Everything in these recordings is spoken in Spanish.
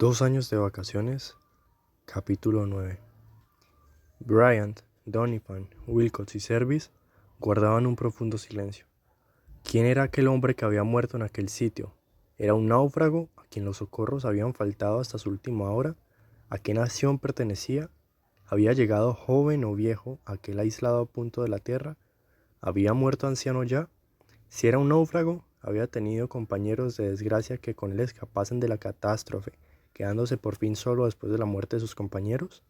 2 años de vacaciones, capítulo 9. Bryant, Donovan, Wilcox y Service guardaban un profundo silencio. ¿Quién era aquel hombre que había muerto en aquel sitio? ¿Era un náufrago a quien los socorros habían faltado hasta su última hora? ¿A qué nación pertenecía? ¿Había llegado joven o viejo a aquel aislado punto de la tierra? ¿Había muerto anciano ya? Si era un náufrago, había tenido compañeros de desgracia que con él escapasen de la catástrofe, quedándose por fin solo después de la muerte de sus compañeros.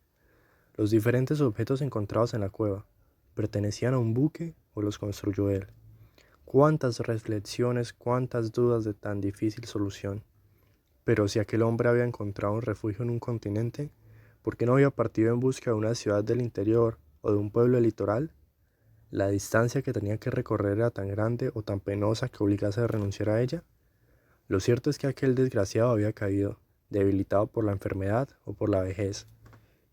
Los diferentes objetos encontrados en la cueva, ¿pertenecían a un buque o los construyó él? Cuántas reflexiones, cuántas dudas de tan difícil solución. Pero si aquel hombre había encontrado un refugio en un continente, ¿por qué no había partido en busca de una ciudad del interior o de un pueblo del litoral? ¿La distancia que tenía que recorrer era tan grande o tan penosa que obligase a renunciar a ella? Lo cierto es que aquel desgraciado había caído, debilitado por la enfermedad o por la vejez,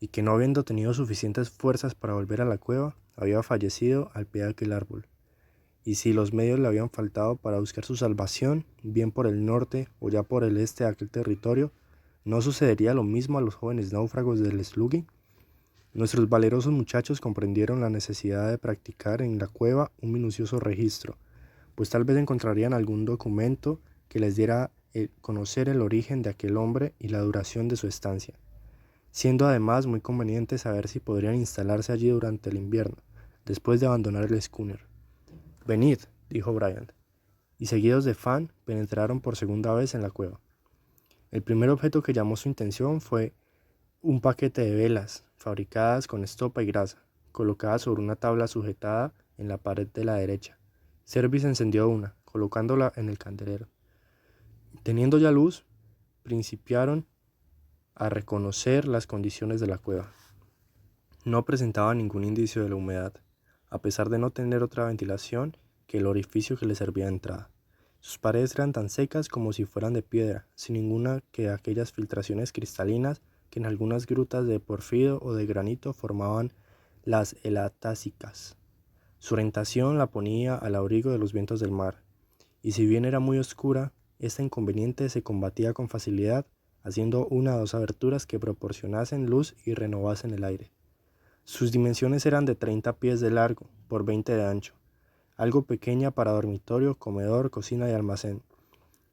y que no habiendo tenido suficientes fuerzas para volver a la cueva, había fallecido al pie de aquel árbol. Y si los medios le habían faltado para buscar su salvación, bien por el norte o ya por el este de aquel territorio, ¿no sucedería lo mismo a los jóvenes náufragos del Sluggy? Nuestros valerosos muchachos comprendieron la necesidad de practicar en la cueva un minucioso registro, pues tal vez encontrarían algún documento que les diera a conocer el origen de aquel hombre y la duración de su estancia, siendo además muy conveniente saber si podrían instalarse allí durante el invierno, después de abandonar el schooner. «Venid», dijo Bryant, y seguidos de Fan penetraron por segunda vez en la cueva. El primer objeto que llamó su atención fue un paquete de velas, fabricadas con estopa y grasa, colocadas sobre una tabla sujetada en la pared de la derecha. Service encendió una, colocándola en el candelero. Teniendo ya luz, principiaron a reconocer las condiciones de la cueva. No presentaba ningún indicio de la humedad, a pesar de no tener otra ventilación que el orificio que le servía de entrada. Sus paredes eran tan secas como si fueran de piedra, sin ninguna que aquellas filtraciones cristalinas que en algunas grutas de porfido o de granito formaban las elatásicas. Su orientación la ponía al abrigo de los vientos del mar, y si bien era muy oscura, esta inconveniente se combatía con facilidad, haciendo una o dos aberturas que proporcionasen luz y renovasen el aire. Sus dimensiones eran de 30 pies de largo por 20 de ancho, algo pequeña para dormitorio, comedor, cocina y almacén,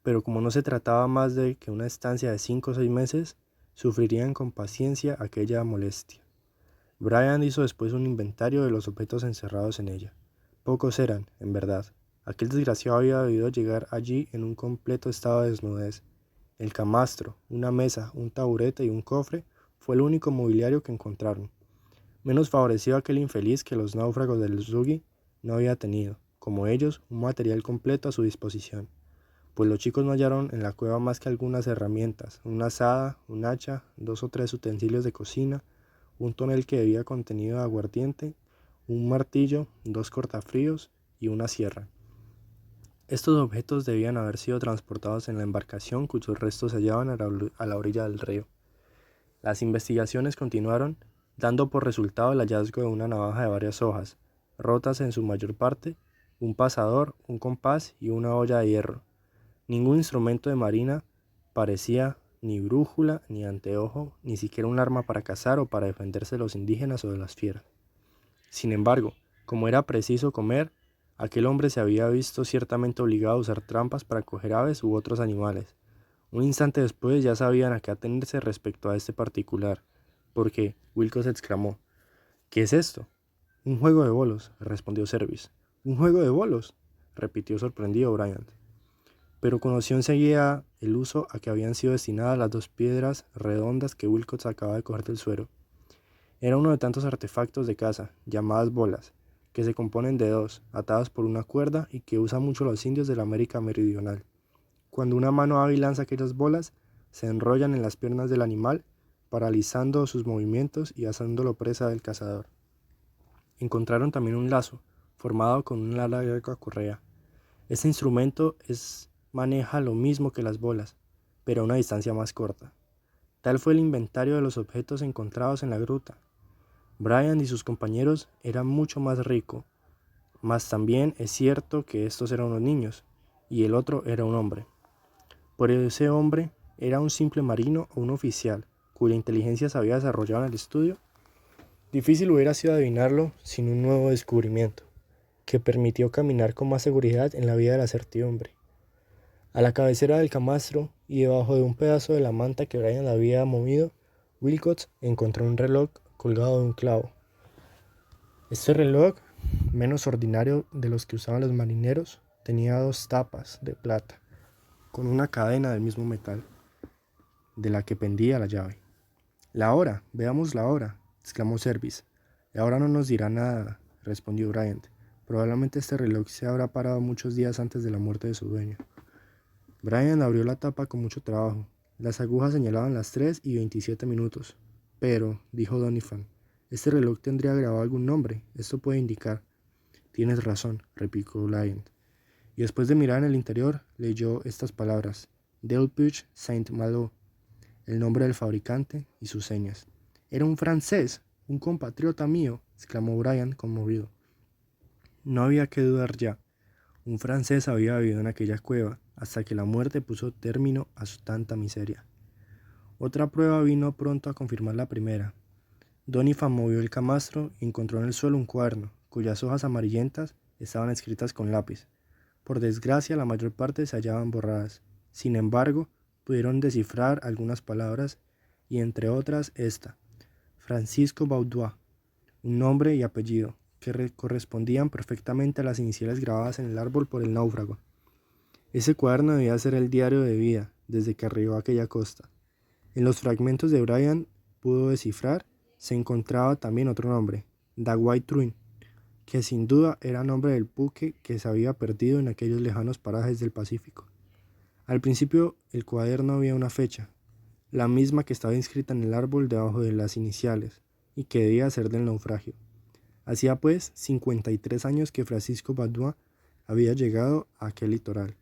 pero como no se trataba más de que una estancia de 5 o 6 meses, sufrirían con paciencia aquella molestia. Bryant hizo después un inventario de los objetos encerrados en ella. Pocos eran, en verdad. Aquel desgraciado había debido llegar allí en un completo estado de desnudez. El camastro, una mesa, un taburete y un cofre fue el único mobiliario que encontraron. Menos favorecido aquel infeliz que los náufragos del Sluggy no había tenido, como ellos, un material completo a su disposición, pues los chicos no hallaron en la cueva más que algunas herramientas, una azada, un hacha, 2 o 3 utensilios de cocina, un tonel que debía contenido aguardiente, un martillo, 2 cortafríos y una sierra. Estos objetos debían haber sido transportados en la embarcación cuyos restos se hallaban a la orilla del río. Las investigaciones continuaron, dando por resultado el hallazgo de una navaja de varias hojas, rotas en su mayor parte, un pasador, un compás y una olla de hierro. Ningún instrumento de marina parecía ni brújula, ni anteojo, ni siquiera un arma para cazar o para defenderse de los indígenas o de las fieras. Sin embargo, como era preciso comer, aquel hombre se había visto ciertamente obligado a usar trampas para coger aves u otros animales. Un instante después ya sabían a qué atenerse respecto a este particular, porque Wilcox exclamó: «¿Qué es esto?» «Un juego de bolos», respondió Service. «¿Un juego de bolos?», repitió sorprendido Bryant. Pero conoció enseguida el uso a que habían sido destinadas las 2 piedras redondas que Wilcox acababa de coger del suelo. Era uno de tantos artefactos de caza, llamadas bolas, que se componen de 2, atadas por una cuerda y que usan mucho los indios de la América Meridional. Cuando una mano hábil lanza aquellas bolas, se enrollan en las piernas del animal, paralizando sus movimientos y haciéndolo presa del cazador. Encontraron también un lazo, formado con una larga correa. Este instrumento maneja lo mismo que las bolas, pero a una distancia más corta. Tal fue el inventario de los objetos encontrados en la gruta. Bryant y sus compañeros eran mucho más ricos, mas también es cierto que estos eran unos niños, y el otro era un hombre. Por ese hombre ¿Era un simple marino o un oficial cuya inteligencia se había desarrollado en el estudio? Difícil hubiera sido adivinarlo sin un nuevo descubrimiento, que permitió caminar con más seguridad en la vida de la certidumbre. A la cabecera del camastro y debajo de un pedazo de la manta que Brian había movido, Wilcox encontró un reloj colgado de un clavo. Este reloj, menos ordinario de los que usaban los marineros, tenía 2 tapas de plata, con una cadena del mismo metal, de la que pendía la llave. «La hora, veamos la hora», exclamó Service. «La hora no nos dirá nada», respondió Bryant. «Probablemente este reloj se habrá parado muchos días antes de la muerte de su dueño». Bryant abrió la tapa con mucho trabajo. Las agujas señalaban las 3:27. «Pero», dijo Donovan, «este reloj tendría grabado algún nombre. Esto puede indicar». «Tienes razón», replicó Bryant. Y después de mirar en el interior, leyó estas palabras: «Delpuch Saint-Malo», el nombre del fabricante y sus señas. «Era un francés, un compatriota mío», exclamó Bryant conmovido. No había que dudar ya. Un francés había vivido en aquella cueva hasta que la muerte puso término a su tanta miseria. Otra prueba vino pronto a confirmar la primera. Donovan movió el camastro y encontró en el suelo un cuaderno, cuyas hojas amarillentas estaban escritas con lápiz. Por desgracia, la mayor parte se hallaban borradas. Sin embargo, pudieron descifrar algunas palabras y entre otras esta: Francisco Baudoin, un nombre y apellido que correspondían perfectamente a las iniciales grabadas en el árbol por el náufrago. Ese cuaderno debía ser el diario de vida desde que arribó a aquella costa. En los fragmentos de Bryant pudo descifrar se encontraba también otro nombre, The White Truin, que sin duda era nombre del buque que se había perdido en aquellos lejanos parajes del Pacífico. Al principio el cuaderno había una fecha, la misma que estaba inscrita en el árbol debajo de las iniciales, y que debía ser del naufragio. Hacía pues 53 años que Francisco Baudoin había llegado a aquel litoral.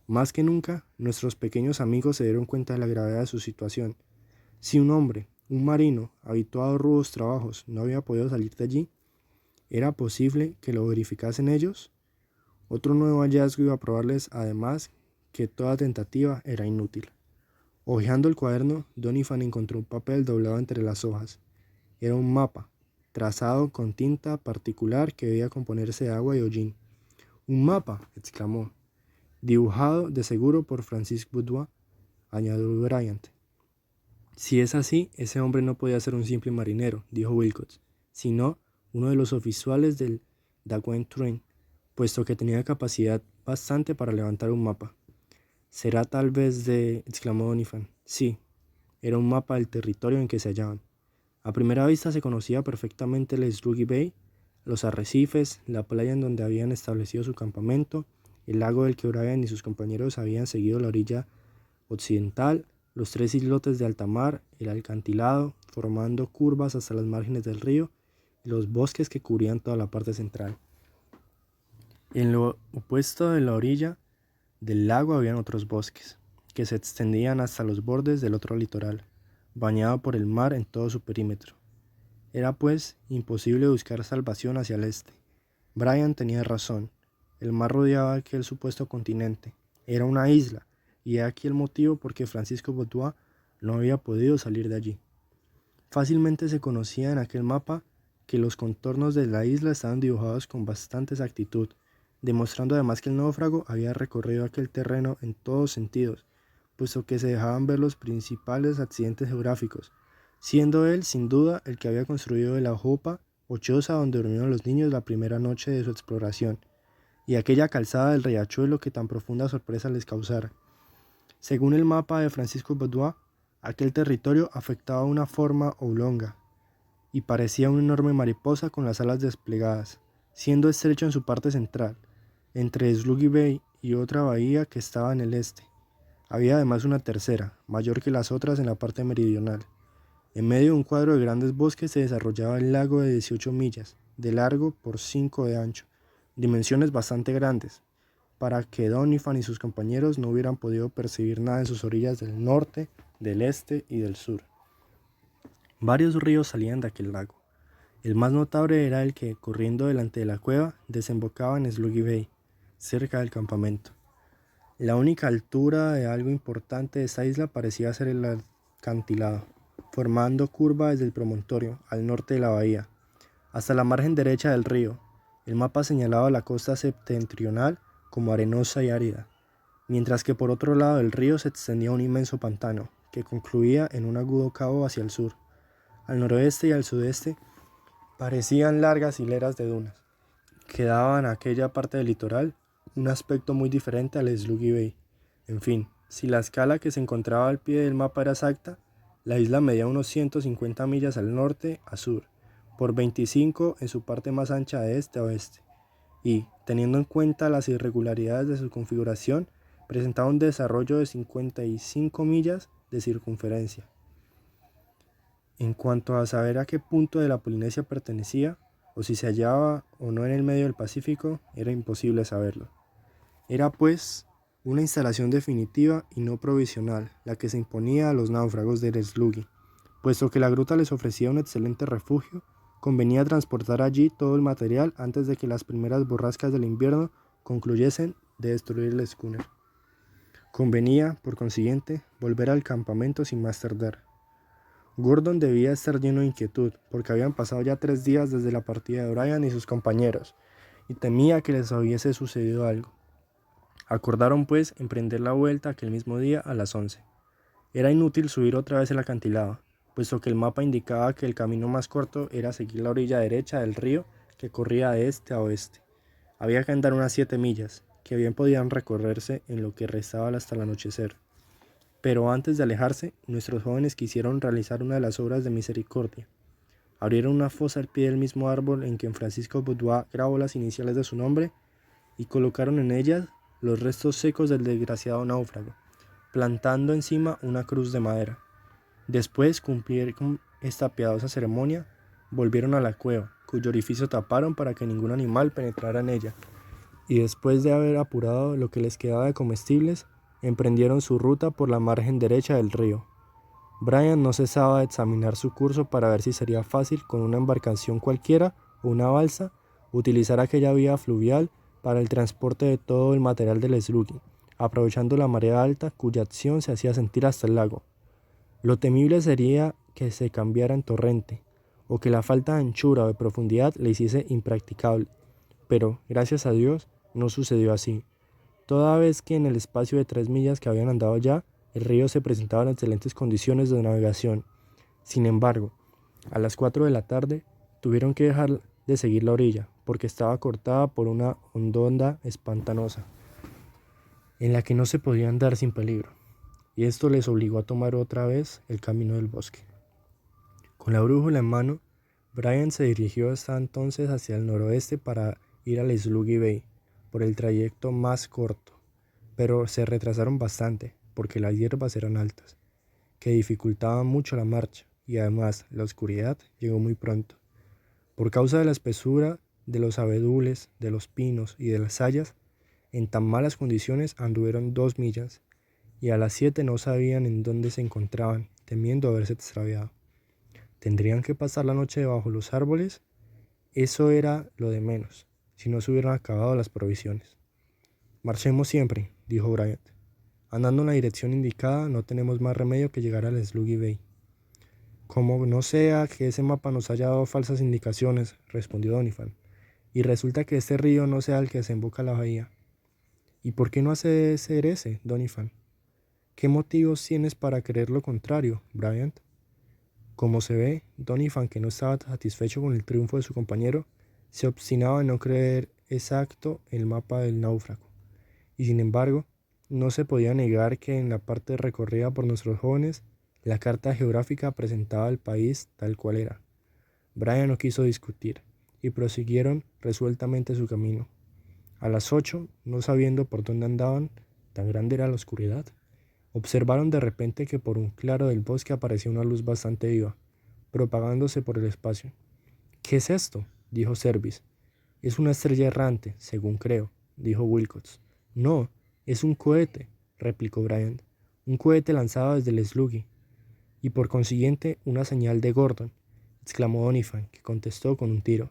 Más que nunca, nuestros pequeños amigos se dieron cuenta de la gravedad de su situación. Si un hombre, un marino, habituado a rudos trabajos, no había podido salir de allí, ¿era posible que lo verificasen ellos? Otro nuevo hallazgo iba a probarles, además, que toda tentativa era inútil. Hojeando el cuaderno, Donovan encontró un papel doblado entre las hojas. Era un mapa, trazado con tinta particular que debía componerse de agua y hollín. «¡Un mapa!», exclamó. «Dibujado, de seguro, por Francis Baudoin», añadió Bryant. «Si es así, ese hombre no podía ser un simple marinero», dijo Wilcox, «sino uno de los oficiales del White Truin, puesto que tenía capacidad bastante para levantar un mapa». «¿Será tal vez de...?», exclamó Donovan. «Sí, era un mapa del territorio en que se hallaban. A primera vista se conocía perfectamente el Sluggy Bay, los arrecifes, la playa en donde habían establecido su campamento, el lago del que Bryant y sus compañeros habían seguido la orilla occidental, los 3 islotes de alta mar, el acantilado, formando curvas hasta las márgenes del río, y los bosques que cubrían toda la parte central. En lo opuesto de la orilla del lago habían otros bosques, que se extendían hasta los bordes del otro litoral, bañado por el mar en todo su perímetro. Era pues imposible buscar salvación hacia el este. Bryant tenía razón. El mar rodeaba aquel supuesto continente. Era una isla, y he aquí el motivo por que Francisco Baudoin no había podido salir de allí. Fácilmente se conocía en aquel mapa que los contornos de la isla estaban dibujados con bastante exactitud, demostrando además que el náufrago había recorrido aquel terreno en todos sentidos, puesto que se dejaban ver los principales accidentes geográficos, siendo él sin duda el que había construido la jopa o choza donde durmieron los niños la primera noche de su exploración, y aquella calzada del riachuelo que tan profunda sorpresa les causara. Según el mapa de Francisco Baudoin, aquel territorio afectaba una forma oblonga, y parecía una enorme mariposa con las alas desplegadas, siendo estrecho en su parte central, entre Sluggy Bay y otra bahía que estaba en el este. Había además una tercera, mayor que las otras en la parte meridional. En medio de un cuadro de grandes bosques se desarrollaba el lago de 18 millas, de largo por 5 de ancho, dimensiones bastante grandes, para que Donovan y sus compañeros no hubieran podido percibir nada en sus orillas del norte, del este y del sur. Varios ríos salían de aquel lago. El más notable era el que, corriendo delante de la cueva, desembocaba en Sluggy Bay, cerca del campamento. La única altura de algo importante de esta isla parecía ser el acantilado, formando curva desde el promontorio, al norte de la bahía, hasta la margen derecha del río. El mapa señalaba la costa septentrional como arenosa y árida, mientras que por otro lado del río se extendía un inmenso pantano, que concluía en un agudo cabo hacia el sur. Al noroeste y al sudeste parecían largas hileras de dunas, que daban a aquella parte del litoral un aspecto muy diferente al Sluggy Bay. En fin, si la escala que se encontraba al pie del mapa era exacta, la isla medía unos 150 millas al norte a sur, por 25 en su parte más ancha de este a oeste, y, teniendo en cuenta las irregularidades de su configuración, presentaba un desarrollo de 55 millas de circunferencia. En cuanto a saber a qué punto de la Polinesia pertenecía, o si se hallaba o no en el medio del Pacífico, era imposible saberlo. Era, pues, una instalación definitiva y no provisional, la que se imponía a los náufragos del Sluggy. Puesto que la gruta les ofrecía un excelente refugio, convenía transportar allí todo el material antes de que las primeras borrascas del invierno concluyesen de destruir el schooner. Convenía, por consiguiente, volver al campamento sin más tardar. Gordon debía estar lleno de inquietud, porque habían pasado ya 3 días desde la partida de Brian y sus compañeros, y temía que les hubiese sucedido algo. Acordaron, pues, emprender la vuelta aquel mismo día a las 11. Era inútil subir otra vez el acantilado, puesto que el mapa indicaba que el camino más corto era seguir la orilla derecha del río que corría de este a oeste. Había que andar unas 7 millas, que bien podían recorrerse en lo que restaba hasta el anochecer. Pero antes de alejarse, nuestros jóvenes quisieron realizar una de las obras de misericordia. Abrieron una fosa al pie del mismo árbol en que Francisco Boudoir grabó las iniciales de su nombre y colocaron en ellas los restos secos del desgraciado náufrago, plantando encima una cruz de madera. Después, cumplieron esta piadosa ceremonia, volvieron a la cueva, cuyo orificio taparon para que ningún animal penetrara en ella, y después de haber apurado lo que les quedaba de comestibles, emprendieron su ruta por la margen derecha del río. Brian no cesaba de examinar su curso para ver si sería fácil con una embarcación cualquiera o una balsa utilizar aquella vía fluvial para el transporte de todo el material del Sluggy, aprovechando la marea alta cuya acción se hacía sentir hasta el lago. Lo temible sería que se cambiara en torrente, o que la falta de anchura o de profundidad le hiciese impracticable, pero, gracias a Dios, no sucedió así. Toda vez que en el espacio de 3 millas que habían andado ya, el río se presentaba en excelentes condiciones de navegación. Sin embargo, a las 4 de la tarde, tuvieron que dejar de seguir la orilla, porque estaba cortada por una hondonada espantanosa, en la que no se podía andar sin peligro, y esto les obligó a tomar otra vez el camino del bosque. Con la brújula en mano, Brian se dirigió hasta entonces hacia el noroeste para ir al Sluggy Bay, por el trayecto más corto, pero se retrasaron bastante, porque las hierbas eran altas, que dificultaban mucho la marcha, y además la oscuridad llegó muy pronto. Por causa de la espesura de los abedules, de los pinos y de las hayas, en tan malas condiciones anduvieron 2 millas, y a las 7 no sabían en dónde se encontraban, temiendo haberse extraviado. ¿Tendrían que pasar la noche debajo de los árboles? Eso era lo de menos, si no se hubieran acabado las provisiones. «Marchemos siempre», dijo Bryant. «Andando en la dirección indicada, no tenemos más remedio que llegar al Sluggy Bay». «Como no sea que ese mapa nos haya dado falsas indicaciones», respondió Doniphan, «y resulta que este río no sea el que desemboca a la bahía». «¿Y por qué no hace de ser ese, Doniphan? ¿Qué motivos tienes para creer lo contrario, Bryant?» Como se ve, Doniphan, que no estaba satisfecho con el triunfo de su compañero, se obstinaba en no creer exacto el mapa del náufrago, y sin embargo, no se podía negar que en la parte recorrida por nuestros jóvenes, la carta geográfica presentaba el país tal cual era. Brian no quiso discutir, y prosiguieron resueltamente su camino. A las 8, no sabiendo por dónde andaban, tan grande era la oscuridad, observaron de repente que por un claro del bosque aparecía una luz bastante viva, propagándose por el espacio. «¿Qué es esto?», dijo Service. «Es una estrella errante, según creo», dijo Wilcox. «No, es un cohete», replicó Bryant. «Un cohete lanzado desde el Sluggy». «Y por consiguiente una señal de Gordon», exclamó Doniphan, que contestó con un tiro.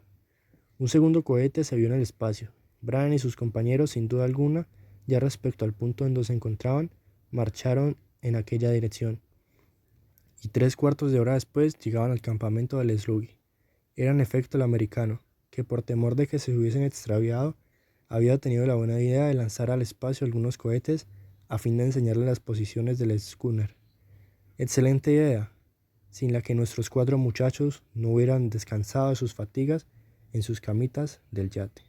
Un segundo cohete se vio en el espacio. Brian y sus compañeros, sin duda alguna, ya respecto al punto en donde se encontraban, marcharon en aquella dirección, y 3/4 de hora después llegaban al campamento del Sluggy. Era en efecto el americano, que por temor de que se hubiesen extraviado, había tenido la buena idea de lanzar al espacio algunos cohetes a fin de enseñarle las posiciones del schooner. Excelente idea, sin la que nuestros 4 muchachos no hubieran descansado de sus fatigas en sus camitas del yate.